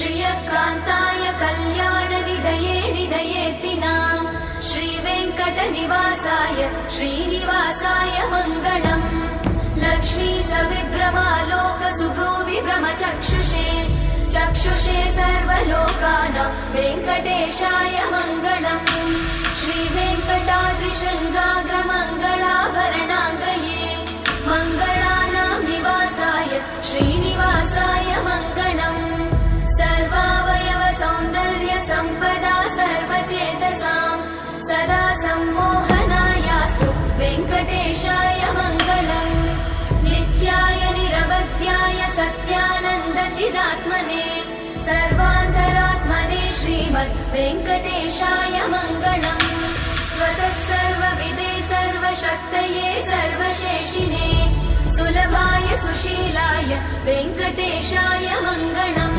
श्रियकान्ताय कल्याणनिधये निधयेतिनाम् श्रीवेङ्कटनिवासाय श्रीनिवासाय मङ्गलम् लक्ष्मी सविभ्रमालोकसुभ्रूविभ्रमचक्षुषे चक्षुषे सर्वलोकानां वेङ्कटेशाय मङ्गलम् श्रीवेङ्कटाद्रिशृङ्गाग्रमङ्गलाभरणाङ्ग्रये मङ्गलानां निवासाय श्रीनिवासाय मङ्गलम् सर्वावयव सौन्दर्य सम्पदा सर्वचेतसां सदा सम्मोहनायास्तु वेङ्कटेशाय मङ्गलम् नित्याय निरवध्याय सत्यानन्दचिदात्मने सर्वान्तरात्मने श्रीमद् वेङ्कटेशाय मङ्गलम् स्वतः सर्वविदे सर्वशक्तये सर्वशेषिने सुलभाय सुशीलाय वेङ्कटेशाय मङ्गलम्